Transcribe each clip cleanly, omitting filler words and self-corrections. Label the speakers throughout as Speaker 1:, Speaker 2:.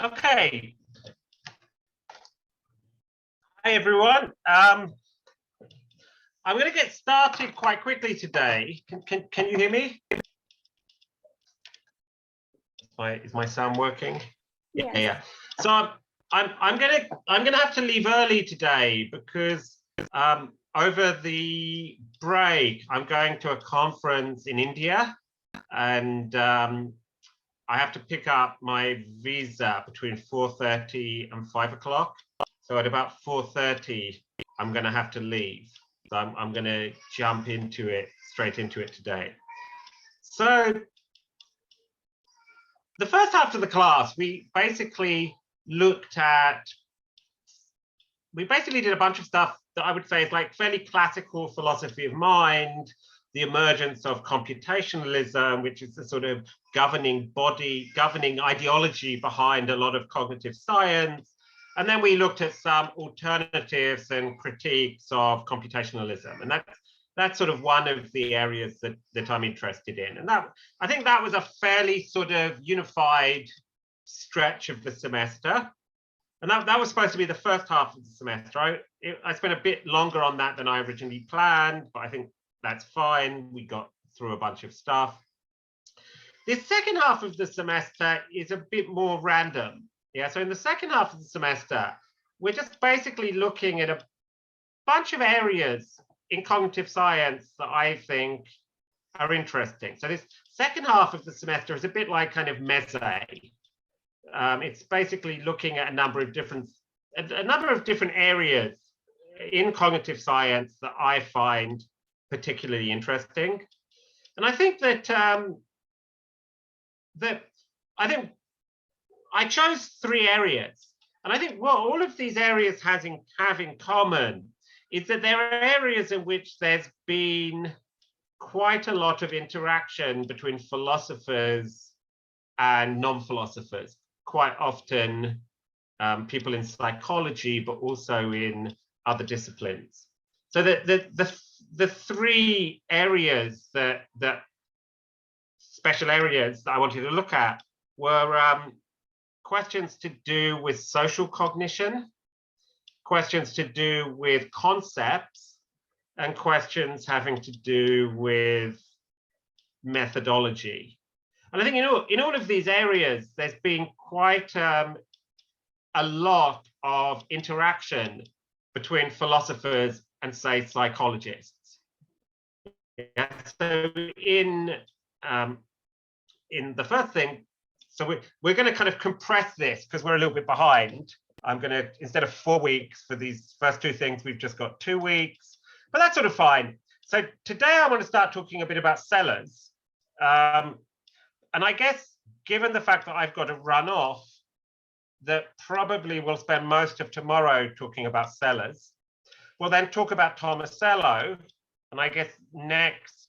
Speaker 1: Okay. Hi, everyone. I'm going to get started quite quickly today. Can you hear me? Is my sound working?
Speaker 2: Yes.
Speaker 1: Yeah. So I'm gonna have to leave early today because over the break I'm going to a conference in India, and I have to pick up my visa between 4:30 and 5 o'clock. So at about 4:30, I'm going to have to leave. So I'm going to jump straight into it today. So the first half of the class, we basically did a bunch of stuff that I would say is like fairly classical philosophy of mind, the emergence of computationalism, which is the sort of governing ideology behind a lot of cognitive science. And then we looked at some alternatives and critiques of computationalism. And that's sort of one of the areas that I'm interested in. And I think that was a fairly sort of unified stretch of the semester. And that was supposed to be the first half of the semester. I spent a bit longer on that than I originally planned, but I think that's fine. We got through a bunch of stuff. The second half of the semester is a bit more random. Yeah, so in the second half of the semester, we're just basically looking at a bunch of areas in cognitive science that I think are interesting. So this second half of the semester is a bit like kind of meze. It's basically looking at a number of different areas in cognitive science that I find particularly interesting. And I think that I chose 3 areas. And I think what all of these areas have in common is that there are areas in which there's been quite a lot of interaction between philosophers and non-philosophers. Quite often people in psychology, but also in other disciplines. So the 3 areas special areas that I wanted to look at were questions to do with social cognition, questions to do with concepts, and questions having to do with methodology. And I think in all of these areas, there's been quite a lot of interaction between philosophers and, say, psychologists. Yeah, so in the first thing, so we're going to kind of compress this because we're a little bit behind. I'm going to, instead of 4 weeks for these first 2 things, we've just got 2 weeks, but that's sort of fine. So today I want to start talking a bit about sellers. And I guess, given the fact that I've got to run off, that probably we'll spend most of tomorrow talking about sellers. We'll then talk about Tomasello, and I guess next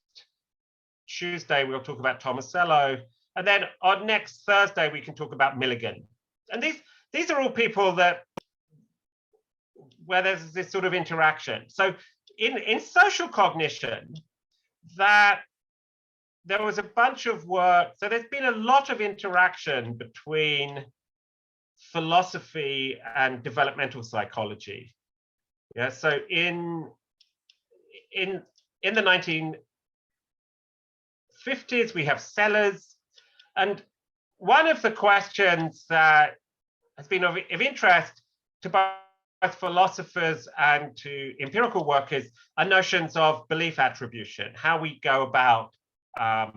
Speaker 1: Tuesday we'll talk about Tomasello, and then on next Thursday we can talk about Milligan. And these are all people where there's this sort of interaction. So in social cognition, that there was a bunch of work. So there's been a lot of interaction between philosophy and developmental psychology. Yeah, so in the 1950s, we have sellers. And one of the questions that has been of interest to both philosophers and to empirical workers are notions of belief attribution, how we go about how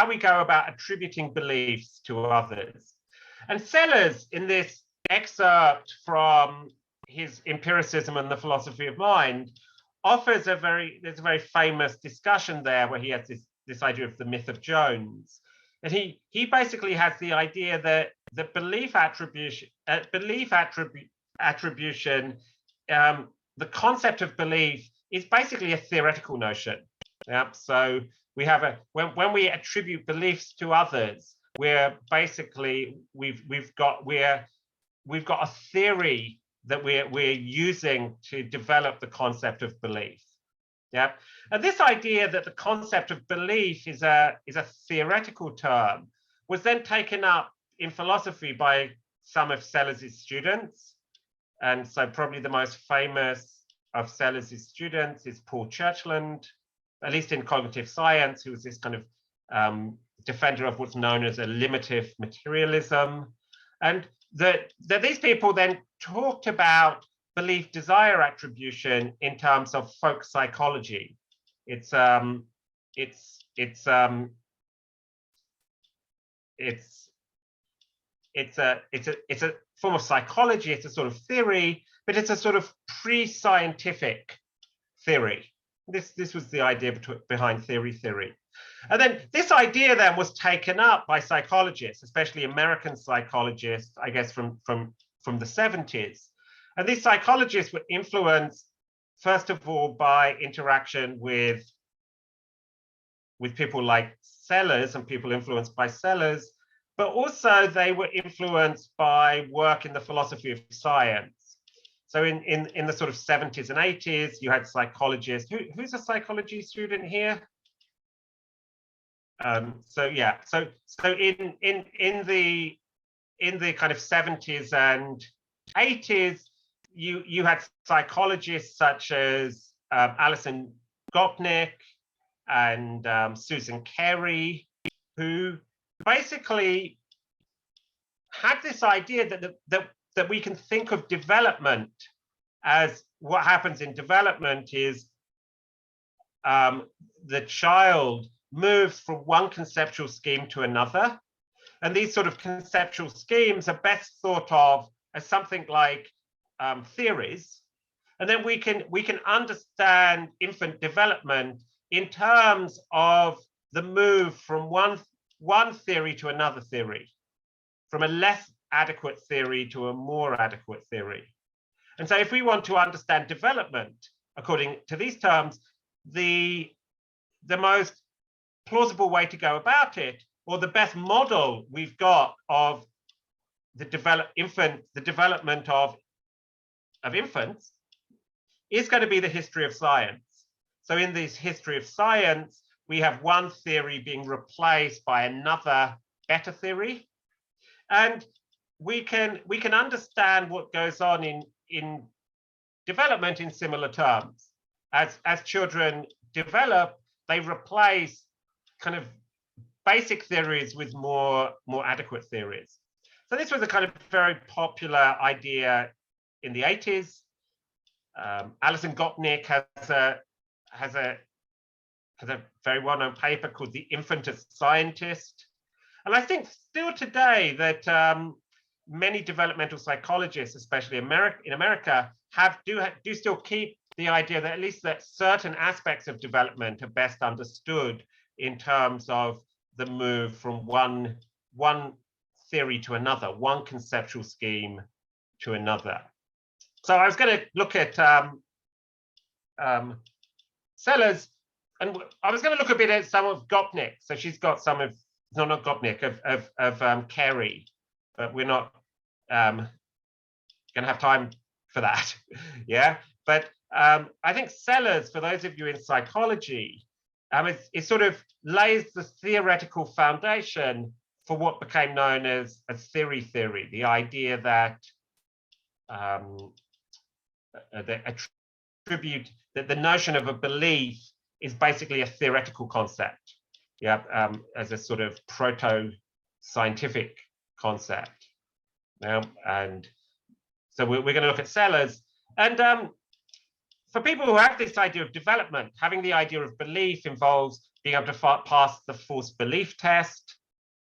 Speaker 1: we go about attributing beliefs to others. And Sellers, in this excerpt from his Empiricism and the Philosophy of Mind, offers there's a very famous discussion there where he has this idea of the myth of Jones. And he basically has the idea that the belief attribution, the concept of belief is basically a theoretical notion. Yeah, so we have when we attribute beliefs to others, we're basically we've got a theory that we're using to develop the concept of belief. Yeah, and this idea that the concept of belief is a theoretical term was then taken up in philosophy by some of Sellers's students. And so probably the most famous of Sellers's students is Paul Churchland, at least in cognitive science, who was this kind of defender of what's known as a limitive materialism. And that these people then talked about belief desire attribution in terms of folk psychology. It's a form of psychology. It's a sort of theory, but it's a sort of pre-scientific theory. This was the idea behind theory. And then this idea then was taken up by psychologists, especially American psychologists, I guess from the 70s. And these psychologists were influenced, first of all, by interaction with people like Sellers and people influenced by Sellers, but also they were influenced by work in the philosophy of science. So in the sort of 70s and 80s, you had psychologists. Who's a psychology student here? So yeah, so in the kind of 70s and 80s, you had psychologists such as Alison Gopnik and Susan Carey, who basically had this idea that we can think of development as what happens in development is the child moves from one conceptual scheme to another. And these sort of conceptual schemes are best thought of as something like theories. And then we can understand infant development in terms of the move from one theory to another theory, from a less adequate theory to a more adequate theory. And so if we want to understand development, according to these terms, the most plausible way to go about it, or the best model we've got of the development of infants, is going to be the history of science. So in this history of science, we have one theory being replaced by another better theory, and we can understand what goes on in development in similar terms. As children develop, they replace kind of basic theories with more adequate theories. So this was a kind of very popular idea in the 80s. Alison Gopnik has a very well-known paper called The Infant as Scientist. And I think still today that many developmental psychologists, especially in America, do still keep the idea that at least that certain aspects of development are best understood in terms of the move from one theory to another, one conceptual scheme to another. So I was going to look at Sellers, and I was going to look a bit at some of Gopnik. So she's got some of, no, not Gopnik, of Carey, but we're not going to have time for that. Yeah, but I think Sellers, for those of you in psychology, it sort of lays the theoretical foundation for what became known as theory, the idea that the notion of a belief is basically a theoretical concept, yeah, as a sort of proto-scientific concept. And so we're going to look at Sellers. And for people who have this idea of development, having the idea of belief involves being able to pass the false belief test.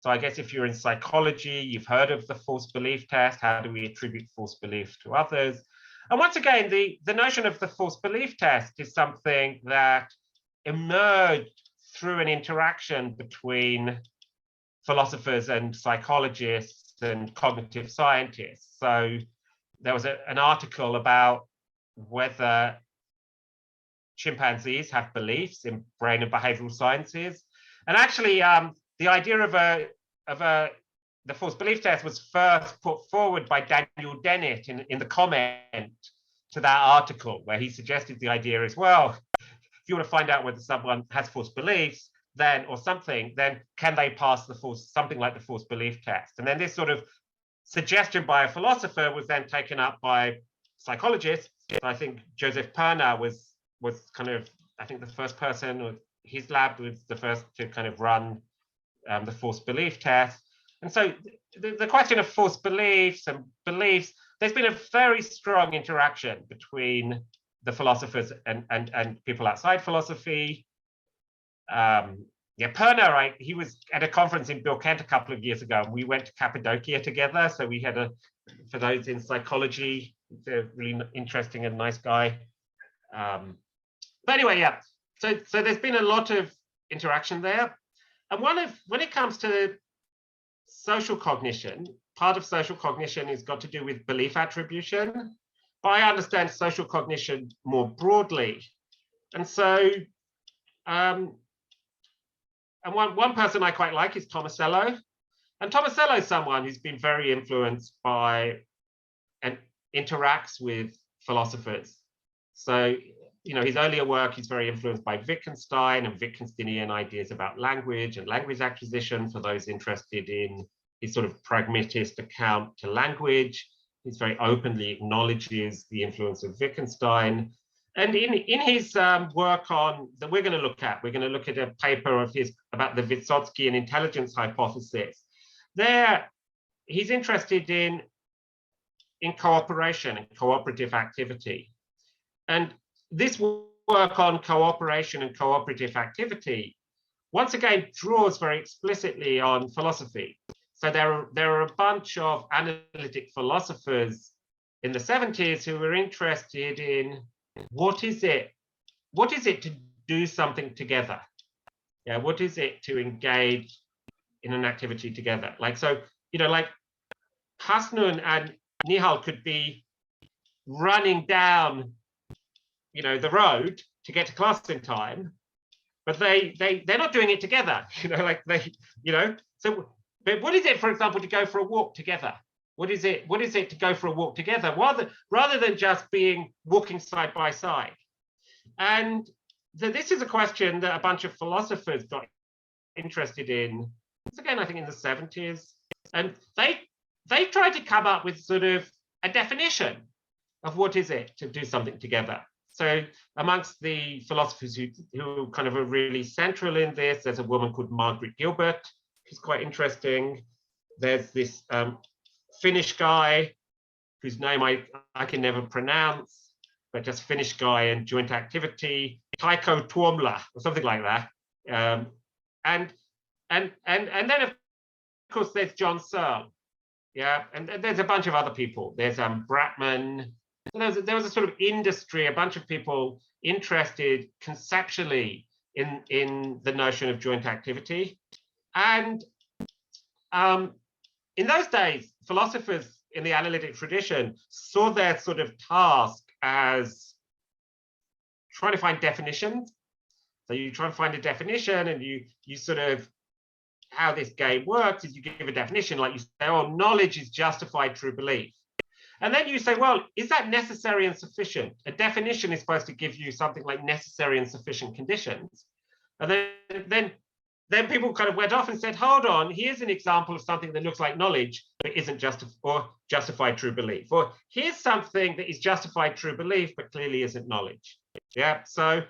Speaker 1: So I guess if you're in psychology, you've heard of the false belief test. How do we attribute false belief to others? And once again, the notion of the false belief test is something that emerged through an interaction between philosophers and psychologists and cognitive scientists. So there was an article about whether chimpanzees have beliefs in brain and behavioral sciences. And actually, the idea of the false belief test was first put forward by Daniel Dennett in the comment to that article, where he suggested the idea as well. If you want to find out whether someone has false beliefs, then, or something, then can they pass the something like the false belief test? And then this sort of suggestion by a philosopher was then taken up by psychologists. So I think Joseph Perner was kind of, I think, the first person, or his lab was the first to kind of run the false belief test. And so the question of false beliefs and beliefs, there's been a very strong interaction between the philosophers and people outside philosophy. Yeah, Perner, right? He was at a conference in Bilkent a couple of years ago, and we went to Cappadocia together. So we had for those in psychology, he's a really interesting and nice guy. But anyway, yeah. So there's been a lot of interaction there. And when it comes to social cognition, part of social cognition has got to do with belief attribution. But I understand social cognition more broadly. And so, and one person I quite like is Tomasello. And Tomasello is someone who's been very influenced by and interacts with philosophers. So, you know, his earlier work is very influenced by Wittgenstein and Wittgensteinian ideas about language and language acquisition for those interested in his sort of pragmatist account to language. He's very openly acknowledges the influence of Wittgenstein. And in his work on that we're going to look at a paper of his about the Vysotskyan intelligence hypothesis. There, he's interested in cooperation and cooperative activity. And this work on cooperation and cooperative activity, once again, draws very explicitly on philosophy. So there are a bunch of analytic philosophers in the 70s who were interested in what is it to do something together? Yeah, what is it to engage in an activity together? Like, so, you know, like Hasnun and Nihal could be running down, you know, the road to get to class in time, but they're not doing it together, you know, like they, you know, so, but what is it, for example, to go for a walk together? What is it to go for a walk together rather than just walking side by side? And this is a question that a bunch of philosophers got interested in, again, I think in the 70s. And they tried to come up with sort of a definition of what is it to do something together. So amongst the philosophers who kind of are really central in this, there's a woman called Margaret Gilbert, who's quite interesting. There's this Finnish guy whose name I can never pronounce, but just Finnish guy and joint activity, Taiko Tuomla or something like that. And then of course there's John Searle, yeah, and there's a bunch of other people. There's Bratman. There was a sort of industry, a bunch of people interested conceptually in the notion of joint activity. And in those days, philosophers in the analytic tradition saw their sort of task as trying to find definitions. So you try and find a definition, and you sort of, how this game works is you give a definition, like you say, oh, knowledge is justified true belief. And then you say, well, is that necessary and sufficient? A definition is supposed to give you something like necessary and sufficient conditions. And then people kind of went off and said, hold on, here's an example of something that looks like knowledge, but isn't justified true belief. Or here's something that is justified true belief, but clearly isn't knowledge. Yeah, so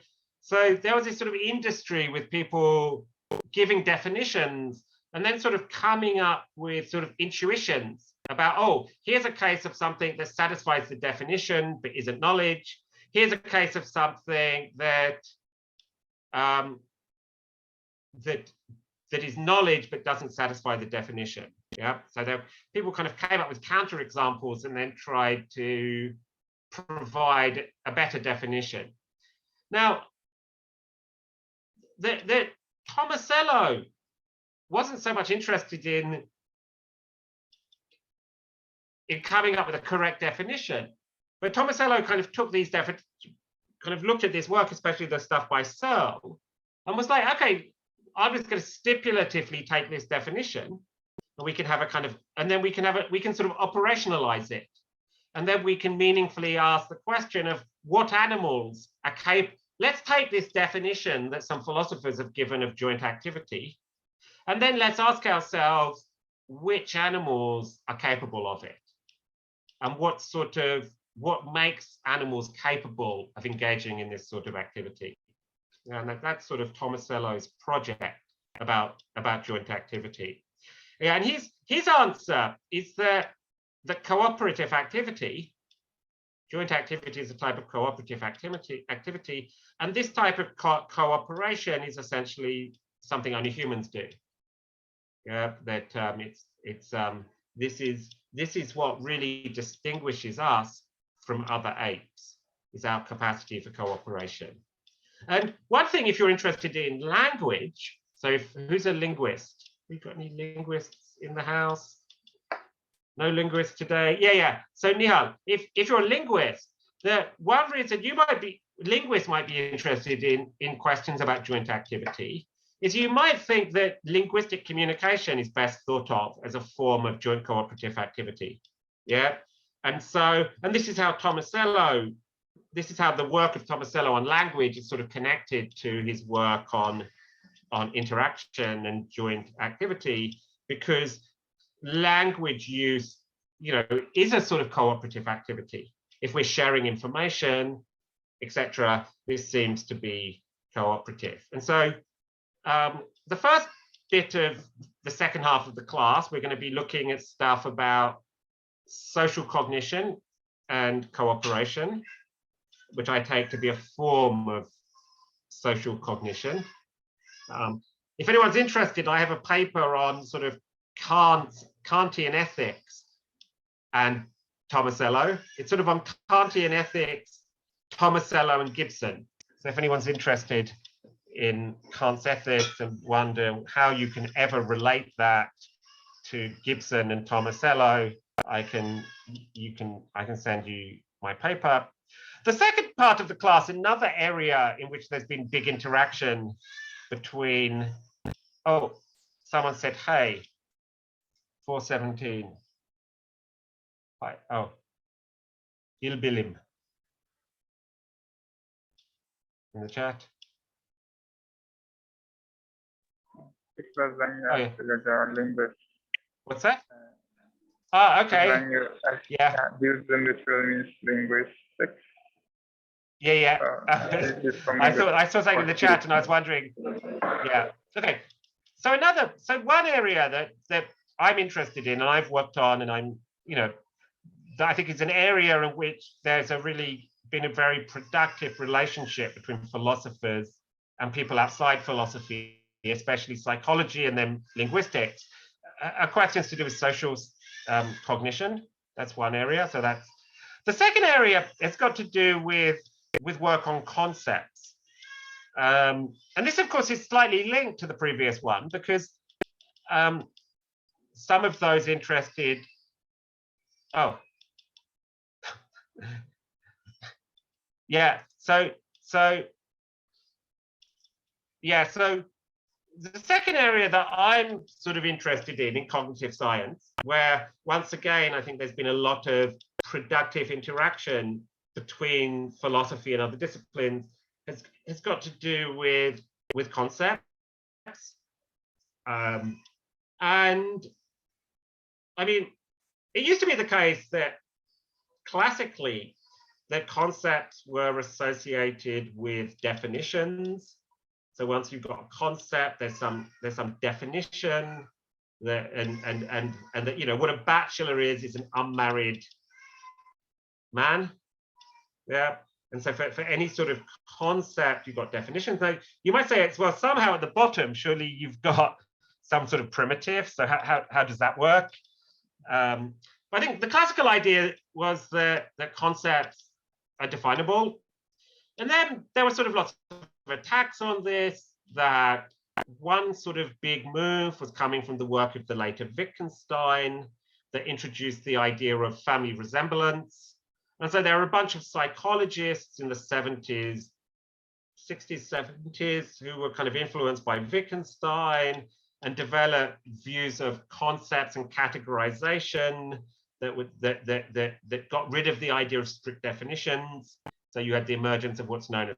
Speaker 1: there was this sort of industry with people giving definitions and then sort of coming up with sort of intuitions about, oh, here's a case of something that satisfies the definition, but isn't knowledge. Here's a case of something that that is knowledge but doesn't satisfy the definition. Yeah, so people kind of came up with counter examples and then tried to provide a better definition. Now, the Tomasello wasn't so much interested in coming up with a correct definition, but Tomasello kind of took these kind of looked at this work, especially the stuff by Searle, and was like, okay, I'm just going to stipulatively take this definition, and we can have a kind of, and then we can sort of operationalize it, and then we can meaningfully ask the question of what animals are let's take this definition that some philosophers have given of joint activity, and then let's ask ourselves which animals are capable of it, and what makes animals capable of engaging in this sort of activity. And that's sort of Tomasello's project about joint activity. Yeah, and his answer is that the cooperative activity, joint activity is a type of cooperative activity, and this type of cooperation is essentially something only humans do. Yeah, that this is what really distinguishes us from other apes, is our capacity for cooperation. And one thing, if you're interested in language, so who's a linguist? We got any linguists in the house? No linguists today? Yeah. So Nihal, if you're a linguist, the one reason linguists might be interested in questions about joint activity is you might think that linguistic communication is best thought of as a form of joint cooperative activity. Yeah. And this is how the work of Tomasello on language is sort of connected to his work on interaction and joint activity, because language use, is a sort of cooperative activity. If we're sharing information, etc., this seems to be cooperative. And so the first bit of the second half of the class, we're going to be looking at stuff about social cognition and cooperation, which I take to be a form of social cognition. If anyone's interested, I have a paper on sort of Kantian ethics and Tomasello. It's sort of on Kantian ethics, Tomasello and Gibson. So if anyone's interested in Kant's ethics and wonder how you can ever relate that to Gibson and Tomasello, I can send you my paper. The second part of the class, another area in which there's been big interaction between, someone said, hey, 417. Hi, Ilbilim in the chat.
Speaker 2: It was when you asked the linguist.
Speaker 1: What's that? Okay.
Speaker 2: When you use the literal means linguistics.
Speaker 1: Yeah. I saw something in the chat and I was wondering. Yeah. Okay. So one area that I'm interested in and I've worked on, and I think it's an area in which there's really been a very productive relationship between philosophers and people outside philosophy, especially psychology and then linguistics, are questions to do with social cognition. That's one area. So that's the second area. It's got to do with work on concepts. And this, of course, is slightly linked to the previous one, because some of those interested. Yeah. So the second area that I'm sort of interested in cognitive science, where once again I think there's been a lot of productive interaction between philosophy and other disciplines, has got to do with concepts. And I mean, it used to be the case that classically that concepts were associated with definitions. So once you've got a concept, there's some definition that and that what a bachelor is an unmarried man. Yeah. And so for any sort of concept, you've got definitions. So you might say it's, well, somehow at the bottom, surely you've got some sort of primitive. So how does that work? I think the classical idea was that concepts are definable. And then there were sort of lots of attacks on this, that one sort of big move was coming from the work of the later Wittgenstein that introduced the idea of family resemblance. And so there are a bunch of psychologists in the 60s, 70s, who were kind of influenced by Wittgenstein and developed views of concepts and categorization that got rid of the idea of strict definitions. So you had the emergence of what's known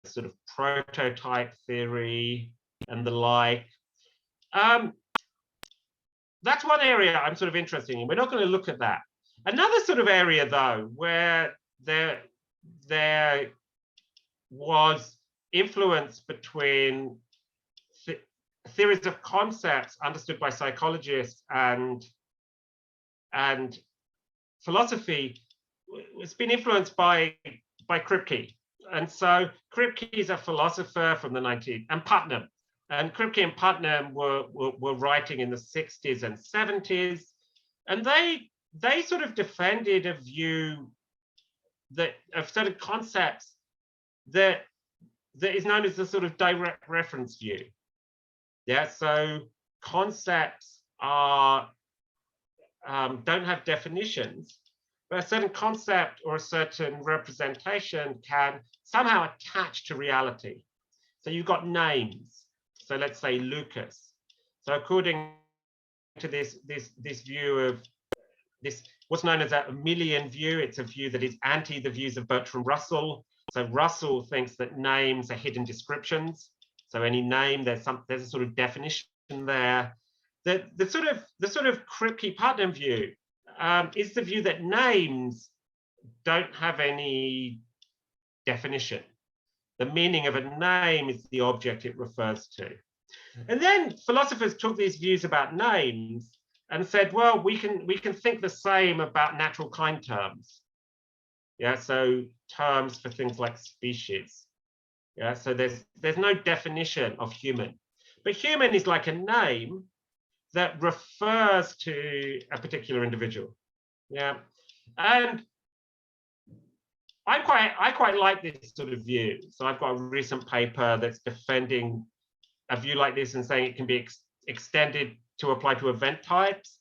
Speaker 1: as sort of prototype theory and the like. That's one area I'm sort of interested in. We're not going to look at that. Another sort of area, though, where there was influence between theories of concepts understood by psychologists and philosophy, it's been influenced by Kripke. And so Kripke is a philosopher from the 19th, and Putnam. And Kripke and Putnam were writing in the 60s and 70s. And they sort of defended a view that of certain concepts that is known as the sort of direct reference view. Yeah, so concepts are don't have definitions, but a certain concept or a certain representation can somehow attach to reality. So you've got names. So let's say Lucas. So according to this view of this, what's known as a Millian view, it's a view that is anti the views of Bertrand Russell. So Russell thinks that names are hidden descriptions. So any name, there's a sort of definition there. The sort of Kripke-Putnam view is the view that names don't have any definition. The meaning of a name is the object it refers to. And then philosophers took these views about names and said, well, we can think the same about natural kind terms. Yeah, so terms for things like species. Yeah, so there's no definition of human, but human is like a name that refers to a particular individual. Yeah, and I quite like this sort of view. So I've got a recent paper that's defending a view like this and saying it can be extended to apply to event types.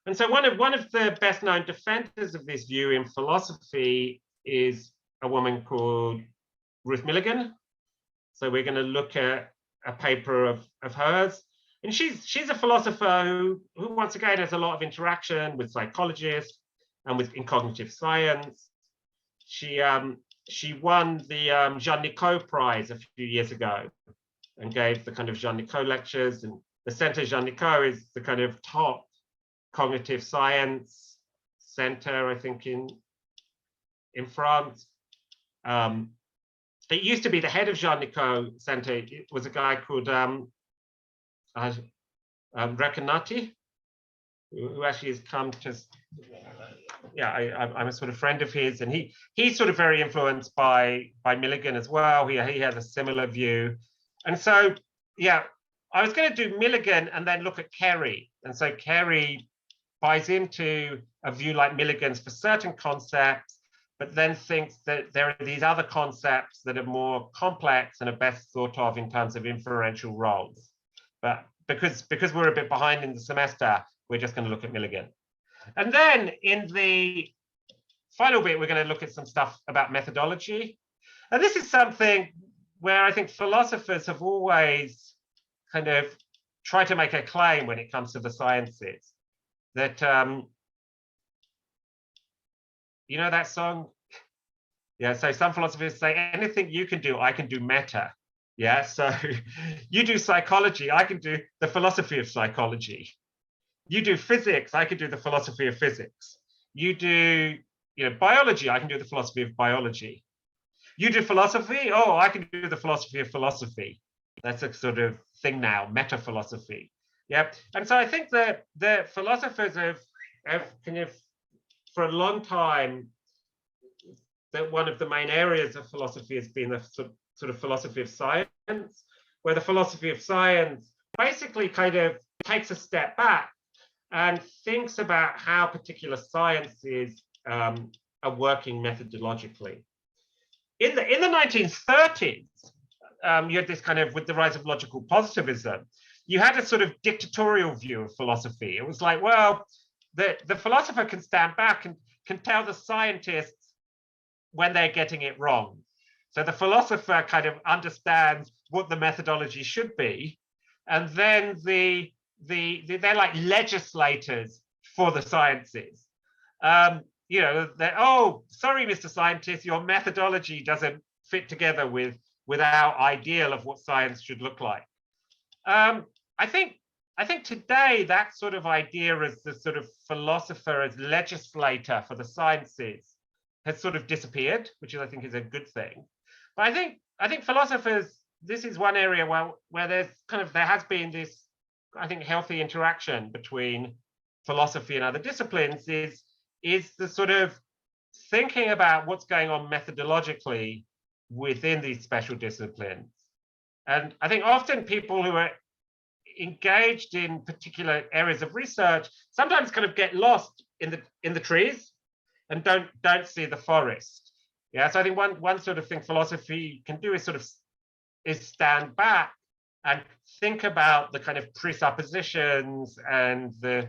Speaker 1: And so one of the best known defenders of this view in philosophy is a woman called Ruth Milligan. So we're going to look at a paper of hers. And she's a philosopher who once again has a lot of interaction with psychologists and in cognitive science. She won the Jean-Nicot Prize a few years ago and gave the kind of Jean-Nicot lectures. And the Center Jean-Nicot is the kind of top cognitive science center, I think, in France. It used to be the head of Jean-Nicot Center. It was a guy called Recanati, who actually has come to, yeah, I'm a sort of friend of his, and he's sort of very influenced by Milligan as well. He has a similar view. And so, yeah, I was going to do Milligan and then look at Kerry. And so Kerry buys into a view like Milligan's for certain concepts, but then thinks that there are these other concepts that are more complex and are best thought of in terms of inferential roles. But because we're a bit behind in the semester, we're just going to look at Milligan. And then in the final bit, we're going to look at some stuff about methodology. And this is something where I think philosophers have always kind of tried to make a claim when it comes to the sciences. That, you know that song? Yeah, so some philosophers say, anything you can do, I can do meta. Yeah, so you do psychology, I can do the philosophy of psychology. You do physics, I can do the philosophy of physics. You do, biology, I can do the philosophy of biology. You do philosophy, oh, I can do the philosophy of philosophy. That's a sort of thing now, meta philosophy. Yeah, and so I think that the philosophers have kind of, for a long time, that one of the main areas of philosophy has been the sort of philosophy of science, where the philosophy of science basically kind of takes a step back and thinks about how particular sciences are working methodologically. In the 1930s, you had this kind of, with the rise of logical positivism, you had a sort of dictatorial view of philosophy. It was like, well, the philosopher can stand back and can tell the scientists when they're getting it wrong. So the philosopher kind of understands what the methodology should be, and then they're like legislators for the sciences. Oh, sorry, Mr. Scientist, your methodology doesn't fit together with with our ideal of what science should look like. I think today that sort of idea as the sort of philosopher, as legislator for the sciences has sort of disappeared, which I think is a good thing. But I think philosophers, this is one area where there has been this, I think, healthy interaction between philosophy and other disciplines is the sort of thinking about what's going on methodologically within these special disciplines. And I think often people who are engaged in particular areas of research sometimes kind of get lost in the trees and don't see the forest. Yeah, so I think one sort of thing philosophy can do is stand back and think about the kind of presuppositions and the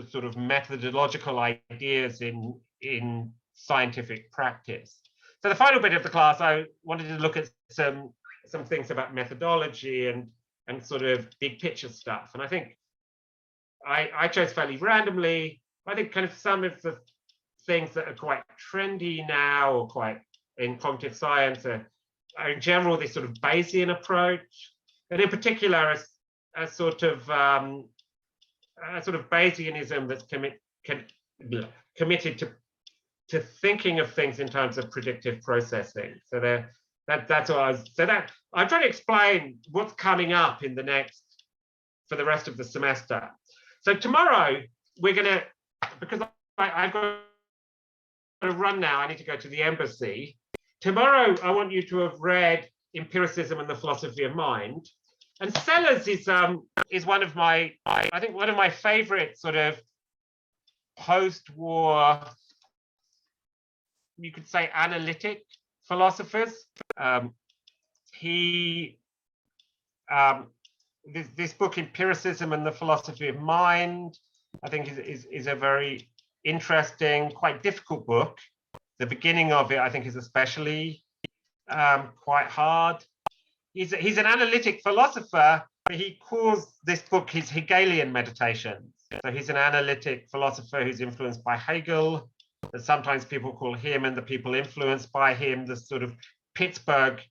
Speaker 1: sort of methodological ideas in scientific practice. So the final bit of the class, I wanted to look at some things about methodology and sort of big picture stuff. And I think I chose fairly randomly. I think kind of some of the things that are quite trendy now or quite in cognitive science are in general this sort of Bayesian approach, and in particular a sort of Bayesianism that's committed to thinking of things in terms of predictive processing. So that's what I'm trying to explain what's coming up in for the rest of the semester. So tomorrow we're gonna, because I've got to run now, I need to go to the embassy. Tomorrow I want you to have read Empiricism and the Philosophy of Mind. And Sellers is one of my, I think one of my favorite sort of post-war, you could say, analytic philosophers. This book, Empiricism and the Philosophy of Mind, I think is a very interesting, quite difficult book. The beginning of it, I think, is especially quite hard. He's an analytic philosopher, but he calls this book his Hegelian meditations. So he's an analytic philosopher who's influenced by Hegel, and sometimes people call him and the people influenced by him the sort of Pittsburgh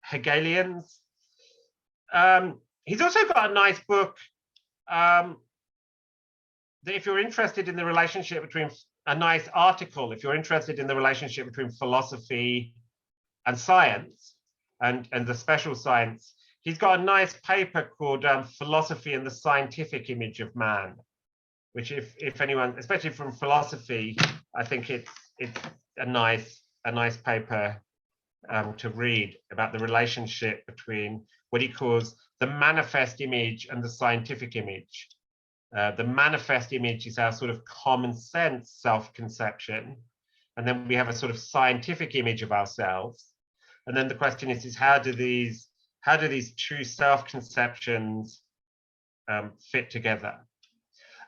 Speaker 1: Hegelians. He's also got a nice book that if you're interested in the relationship between, a nice article, if you're interested in the relationship between philosophy and science and the special science, he's got a nice paper called Philosophy and the Scientific Image of Man, which if anyone, especially from philosophy, I think it's a nice paper to read about the relationship between what he calls the manifest image and the scientific image. The manifest image is our sort of common sense self-conception, and then we have a sort of scientific image of ourselves. And then the question is how do these two self-conceptions fit together?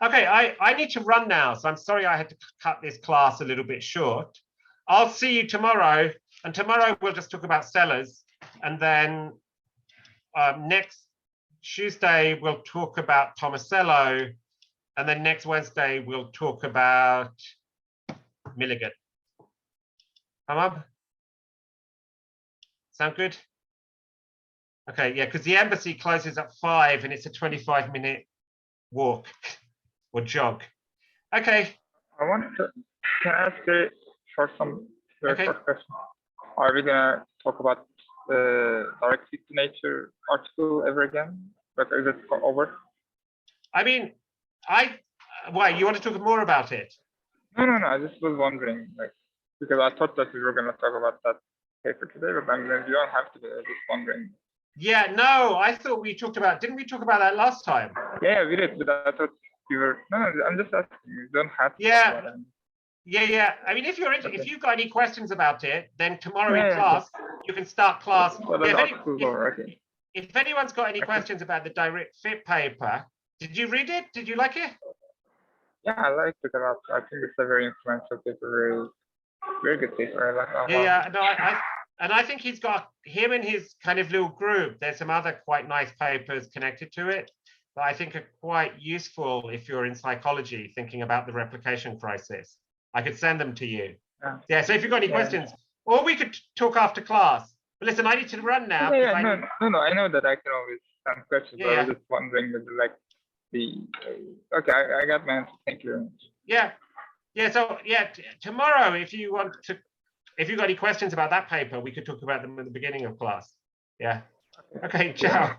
Speaker 1: Okay, I need to run now, so I'm sorry I had to cut this class a little bit short. I'll see you tomorrow, and tomorrow we'll just talk about Sellers, and then next Tuesday we'll talk about Tomasello, and then next Wednesday we'll talk about Milligan. Come up? Sound good? Okay, yeah, because the embassy closes at 5 and it's a 25-minute walk or jog. Okay.
Speaker 2: I wanted to ask you for some very short question. Are we gonna talk about the direct to nature article ever again? Like, is it over? I
Speaker 1: mean, why, you want to talk more about it?
Speaker 2: No. I just was wondering, like, because I thought that we were gonna talk about that paper today, but I mean, you don't have to be. I was just wondering.
Speaker 1: Yeah, no, I thought we talked about, didn't we talk about that last time?
Speaker 2: Yeah, we did, but I thought you were, no, I'm just asking, you don't have to.
Speaker 1: Yeah. I mean, if you've got any questions about it, then tomorrow in class, you can start class.
Speaker 2: Well,
Speaker 1: if anyone's got any questions about the direct fit paper, did you read it? Did you like it?
Speaker 2: Yeah, I liked it a lot. I think it's a very influential paper, very good paper. I like
Speaker 1: that. Yeah, no, I think he's got him and his kind of little group. There's some other quite nice papers connected to it that I think are quite useful if you're in psychology thinking about the replication crisis. I could send them to you. Yeah, so if you've got any questions, or we could talk after class. But listen, I need to run now.
Speaker 2: Yeah,
Speaker 1: I need-
Speaker 2: no. I know that I can always send questions.
Speaker 1: Yeah,
Speaker 2: I was just wondering whether like okay, I got my answer. Thank you very much.
Speaker 1: Yeah. So yeah, tomorrow, if you got any questions about that paper, we could talk about them at the beginning of class. Yeah. Okay. Ciao.